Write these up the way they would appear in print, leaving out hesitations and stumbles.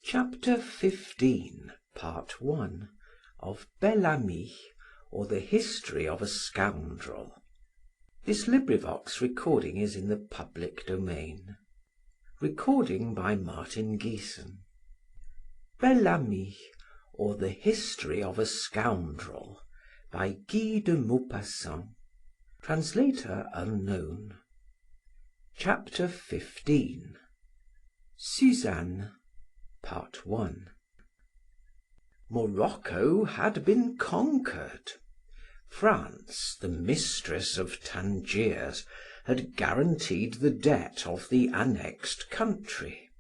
Chapter 15, Part 1 of Bel Ami, or the History of a Scoundrel. This recording is in the public domain. Recording by Martin Geeson. Bel Ami, or the History of a Scoundrel, by Guy de Maupassant. Translator unknown. Chapter 15. Suzanne. Part 1. Morocco had been conquered. France, the mistress of Tangiers, had guaranteed the debt of the annexed country.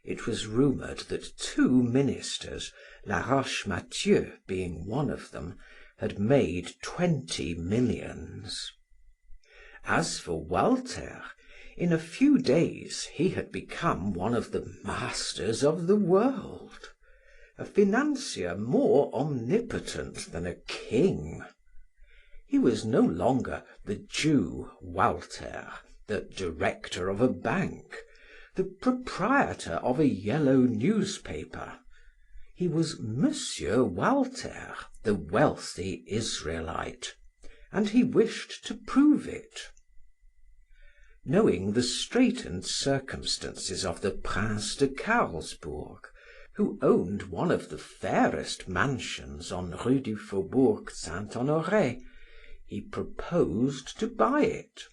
It was rumored that two ministers, Laroche Mathieu being one of them, had made 20 millions. As for Walter, in a few days he had become one of the masters of the world, a financier more omnipotent than a king. He was no longer the Jew Walter, the director of a bank, the proprietor of a yellow newspaper. He was Monsieur Walter, the wealthy Israelite, and he wished to prove it. Knowing the straitened circumstances of the Prince de Carlsberg, who owned one of the fairest mansions on Rue du Faubourg Saint-Honoré, he proposed to buy it.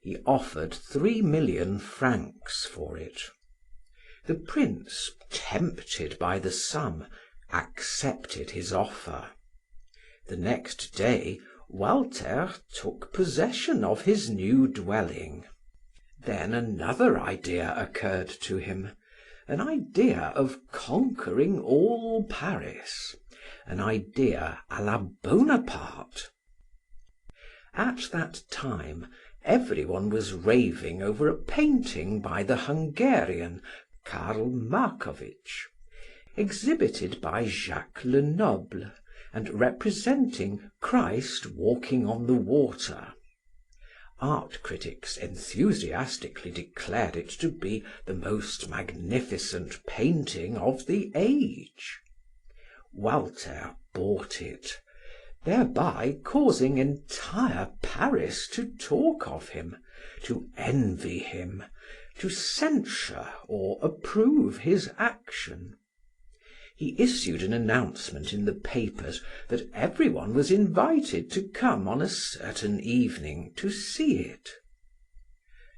He offered 3 million francs for it. The Prince, tempted by the sum, accepted his offer. The next day Walter took possession of his new dwelling. Then another idea occurred to him, an idea of conquering all Paris, an idea à la Bonaparte. At that time, everyone was raving over a painting by the Hungarian Karl Markovitch, exhibited by Jacques Lenoble, and representing Christ walking on the water. Art critics enthusiastically declared it to be the most magnificent painting of the age. Walter bought it, thereby causing entire Paris to talk of him, to envy him, to censure or approve his action. He issued an announcement in the papers that everyone was invited to come on a certain evening to see it.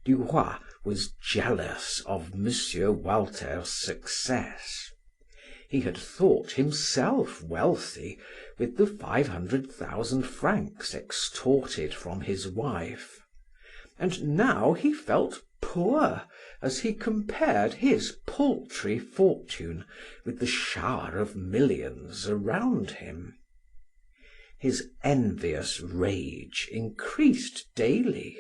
Duroy was jealous of Monsieur Walter's success. He had thought himself wealthy with the 500,000 francs extorted from his wife, and now he felt poor as he compared his paltry fortune with the shower of millions around him. His envious rage increased daily.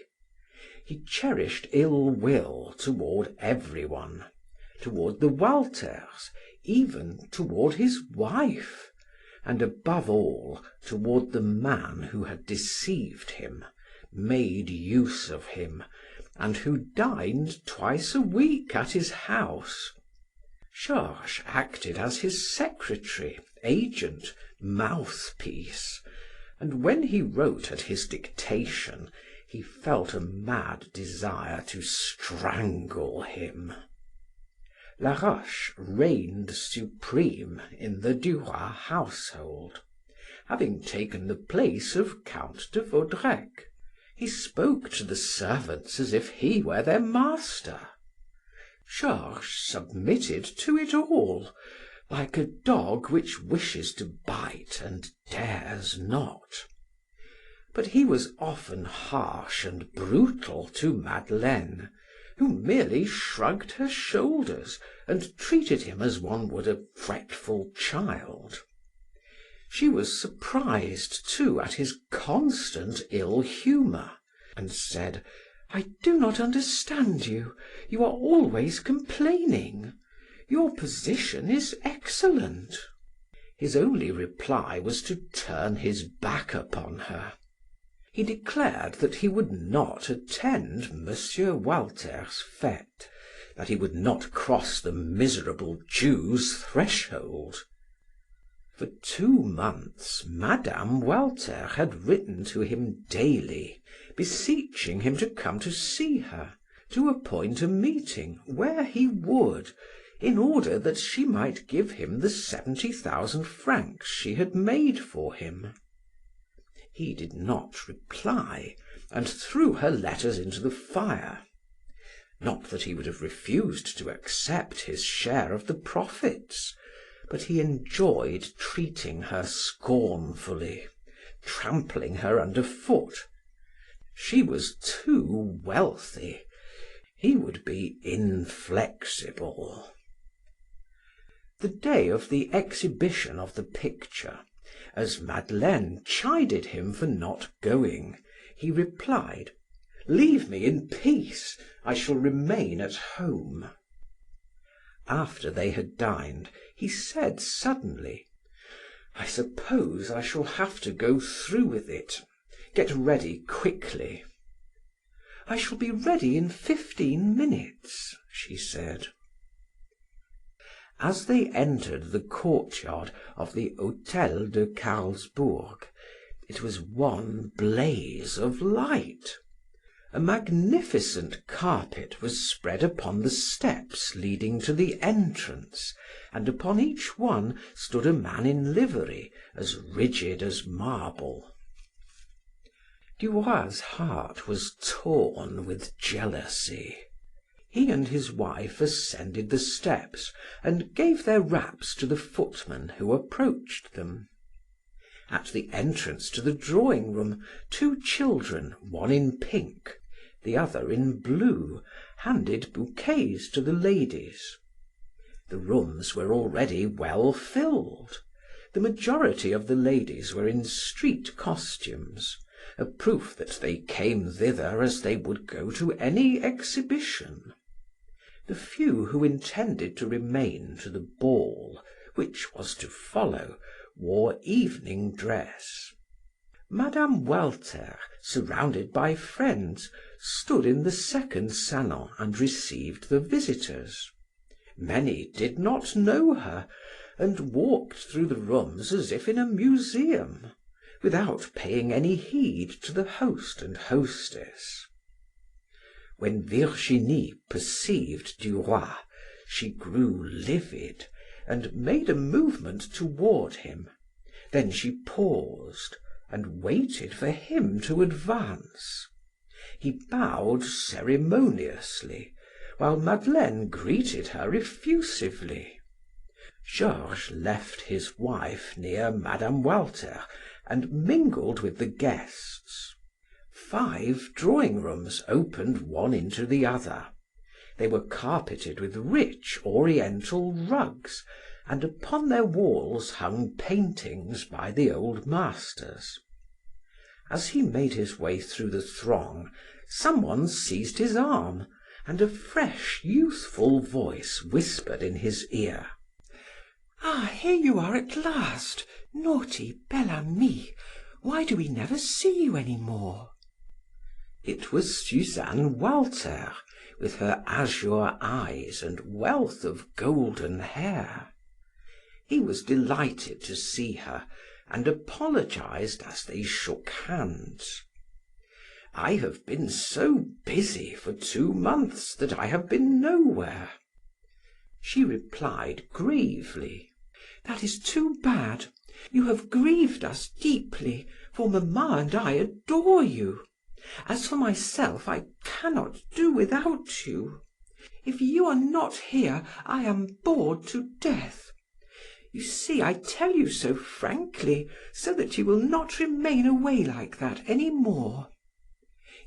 He cherished ill will toward everyone, toward the Walters, even toward his wife, and above all toward the man who had deceived him, made use of him, and who dined twice a week at his house. Georges acted as his secretary, agent, mouthpiece, and when he wrote at his dictation, he felt a mad desire to strangle him. Laroche reigned supreme in the Duroy household, having taken the place of Count de Vaudrec. He spoke to the servants as if he were their master. Georges submitted to it all, like a dog which wishes to bite and dares not. But he was often harsh and brutal to Madeleine, who merely shrugged her shoulders and treated him as one would a fretful child. She was surprised too at his constant ill humor, and said: "I do not understand you. You are always complaining. Your position is excellent." His only reply was to turn his back upon her. He declared that he would not attend Monsieur Walter's fete, that he would not cross the miserable Jew's threshold. For 2 months Mme. Walter had written to him daily, beseeching him to come to see her, to appoint a meeting where he would, in order that she might give him the 70,000 francs she had made for him. He did not reply, and threw her letters into the fire. Not that he would have refused to accept his share of the profits, but he enjoyed treating her scornfully, trampling her underfoot. She was too wealthy. He would be inflexible. The day of the exhibition of the picture, as Madeleine chided him for not going, he replied: "Leave me in peace. I shall remain at home." After they had dined, he said suddenly: "I suppose I shall have to go through with it. Get ready quickly." "I shall be ready in 15 minutes," she said. As they entered the courtyard of the Hotel de Carlsbourg, it was one blaze of light. A magnificent carpet was spread upon the steps leading to the entrance, and upon each one stood a man in livery, as rigid as marble. Duroy's heart was torn with jealousy. He and his wife ascended the steps and gave their wraps to the footman who approached them. At the entrance to the drawing room, 2 children, one in pink, the other in blue, handed bouquets to the ladies. The rooms were already well filled. The majority of the ladies were in street costumes, a proof that they came thither as they would go to any exhibition. The few who intended to remain to the ball, which was to follow, wore evening dress. Mme. Walter, surrounded by friends, stood in the second salon and received the visitors. Many did not know her, and walked through the rooms as if in a museum, without paying any heed to the host and hostess. When Virginie perceived Duroy, she grew livid and made a movement toward him. Then she paused and waited for him to advance. He bowed ceremoniously, while Madeleine greeted her effusively. Georges left his wife near Mme. Walter and mingled with the guests. 5 drawing rooms opened one into the other. They were carpeted with rich Oriental rugs, and upon their walls hung paintings by the old masters. As he made his way through the throng, someone seized his arm, and a fresh, youthful voice whispered in his ear: "Ah, here you are at last, naughty Bel Ami. Why do we never see you any more?" It was Suzanne Walter, with her azure eyes and wealth of golden hair. He was delighted to see her, and apologized as they shook hands. "I have been so busy for 2 months that I have been nowhere." She replied gravely: "That is too bad. You have grieved us deeply, for mamma and I adore you. As for myself, I cannot do without you. If you are not here, I am bored to death. You see, I tell you so frankly, so that you will not remain away like that any more.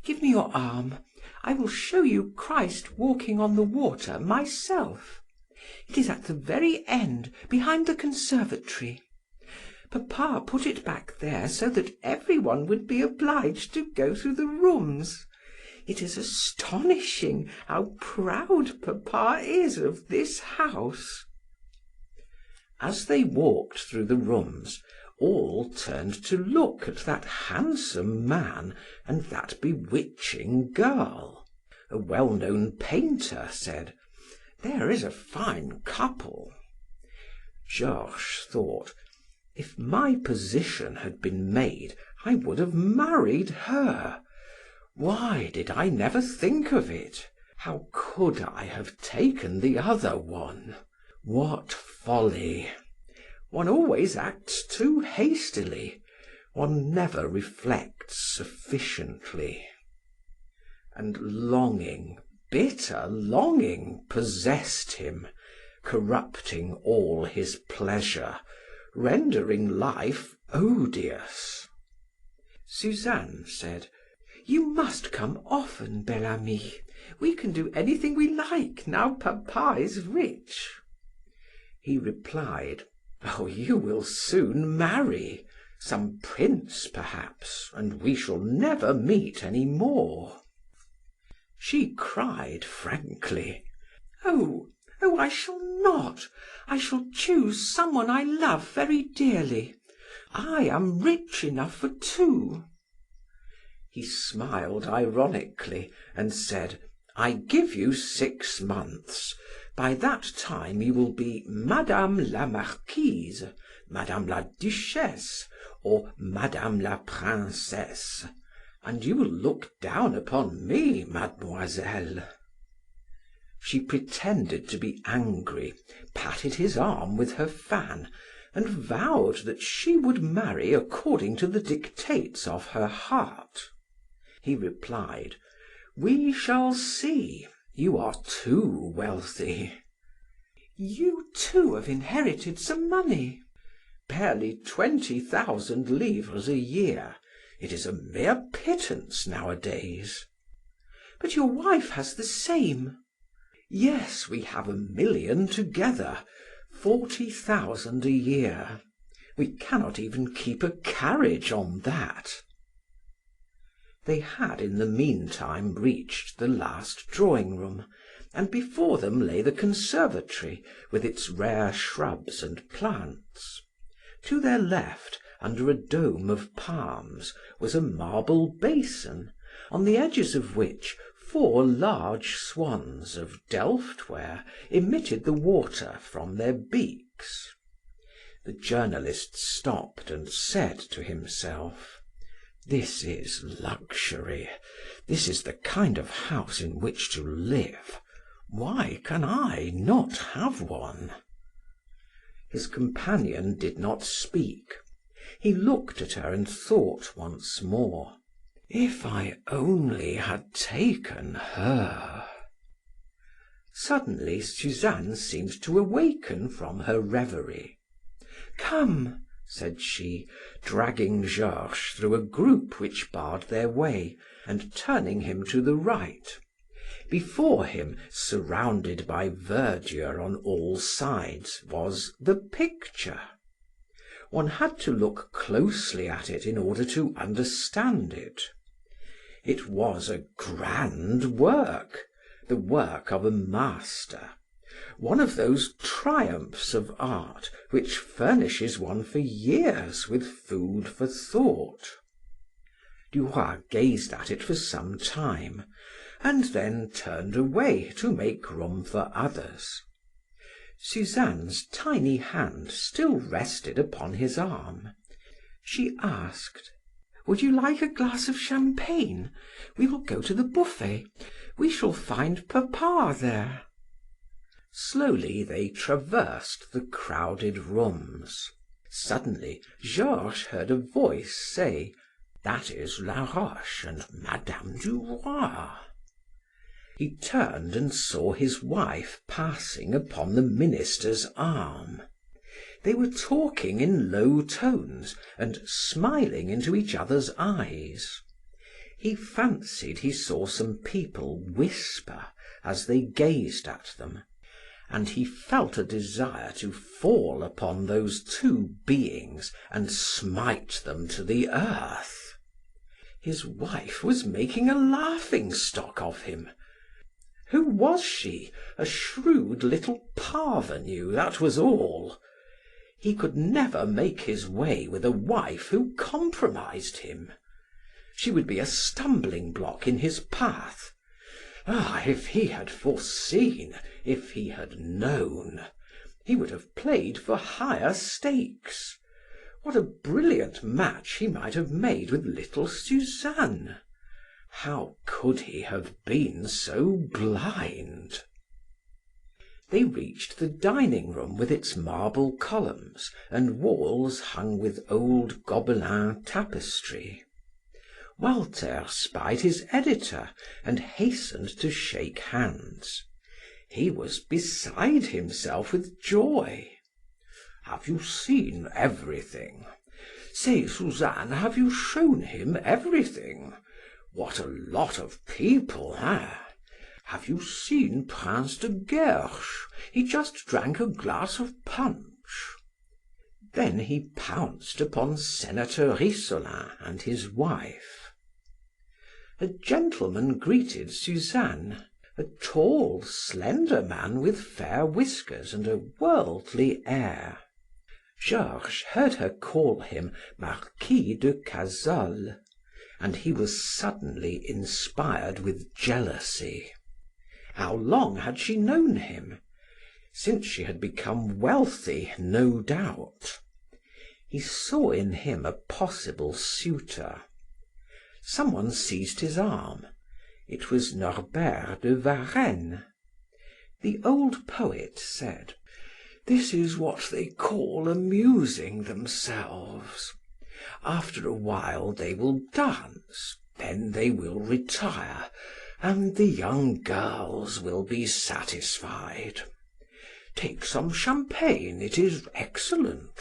Give me your arm. I will show you Christ walking on the water myself. It is at the very end, behind the conservatory. Papa put it back there so that everyone would be obliged to go through the rooms. It is astonishing how proud papa is of this house." As they walked through the rooms, all turned to look at that handsome man and that bewitching girl. A well-known painter said: There is a fine couple." Georges thought, if my position had been made, I would have married her. Why did I never think of it? How could I have taken the other one? What folly! One always acts too hastily. One never reflects sufficiently. And longing, bitter longing possessed him, corrupting all his pleasure, rendering life odious. Suzanne said: "You must come often, Bel Ami. We can do anything we like now papa is rich." He replied: "Oh, you will soon marry, some prince perhaps, and we shall never meet any more." She cried frankly: "Oh, I shall not. I shall choose someone I love very dearly. I am rich enough for two." He smiled ironically and said: "I give you 6 months. By that time you will be Madame la Marquise, Madame la Duchesse, or Madame la Princesse, and you will look down upon me, mademoiselle." She pretended to be angry, patted his arm with her fan, and vowed that she would marry according to the dictates of her heart. He replied: "We shall see. You are too wealthy." "You too have inherited some money." "Barely 20,000 livres a year. It is a mere pittance nowadays." "But your wife has the same." "Yes, we have 1,000,000 together, 40,000 a year. We cannot even keep a carriage on that." They had in the meantime reached the last drawing room, and before them lay the conservatory with its rare shrubs and plants. To their left, under a dome of palms, was a marble basin, on the edges of which 4 large swans of Delft ware emitted the water from their beaks. The journalist stopped and said to himself: "This is luxury. This is the kind of house in which to live. Why can I not have one?" His companion did not speak. He looked at her and thought once more: "If I only had taken her." Suddenly Suzanne seemed to awaken from her reverie. "Come," said she, dragging Georges through a group which barred their way, and turning him to the right. Before him, surrounded by verdure on all sides, was the picture. One had to look closely at it in order to understand it. It was a grand work, the work of a master, one of those triumphs of art which furnishes one for years with food for thought. Duroy gazed at it for some time, and then turned away to make room for others. Suzanne's tiny hand still rested upon his arm. She asked: "Would you like a glass of champagne? We will go to the buffet. We shall find papa there." Slowly they traversed the crowded rooms. Suddenly Georges heard a voice say: "That is Laroche and Madame du Roy." He turned and saw his wife passing upon the minister's arm. They were talking in low tones and smiling into each other's eyes. He fancied he saw some people whisper as they gazed at them, and he felt a desire to fall upon those two beings and smite them to the earth. His wife was making a laughing stock of him. Who was she? A shrewd little parvenue, that was all. He could never make his way with a wife who compromised him. She would be a stumbling block in his path. Ah, if he had foreseen, If he had known, he would have played for higher stakes. What a brilliant match he might have made with little Suzanne! How could he have been so blind? They reached the dining room with its marble columns and walls hung with old Gobelin tapestry. Walter spied his editor and hastened to shake hands. He was beside himself with joy. "Have you seen everything? Say, Suzanne, have you shown him everything? What a lot of people, eh? Have you seen Prince de Guerche? He just drank a glass of punch." Then he pounced upon Senator Rissolin and his wife. A gentleman greeted Suzanne, a tall, slender man with fair whiskers and a worldly air. Georges heard her call him Marquis de Cazolles, and he was suddenly inspired with jealousy. How long had she known him? Since she had become wealthy, no doubt. He saw in him a possible suitor. Someone seized his arm. It was Norbert de Varenne. The old poet said: "This is what they call amusing themselves. After a while they will dance, then they will retire, and the young girls will be satisfied. Take some champagne, it is excellent."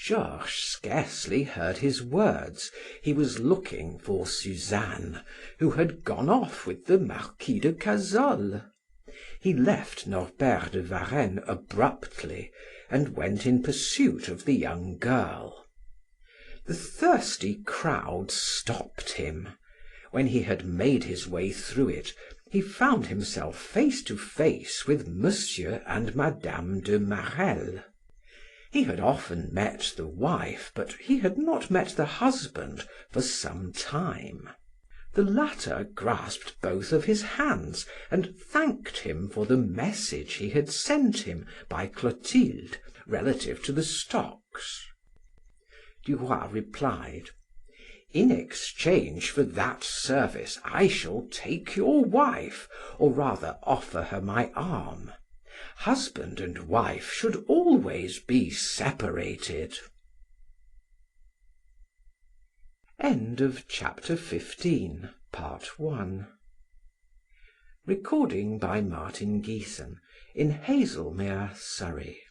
Georges scarcely heard his words. He was looking for Suzanne, who had gone off with the Marquis de Cazolles. He left Norbert de Varenne abruptly and went in pursuit of the young girl. The thirsty crowd stopped him. When he had made his way through it, he found himself face to face with Monsieur and Madame de Marelle. He had often met the wife, but he had not met the husband for some time. The latter grasped both of his hands and thanked him for the message he had sent him by Clotilde relative to the stocks. Duroy replied: "In exchange for that service I shall take your wife, or rather offer her my arm. Husband and wife should always be separated." End of chapter 15, part 1. Recording by Martin Geeson in Hazelmere, Surrey.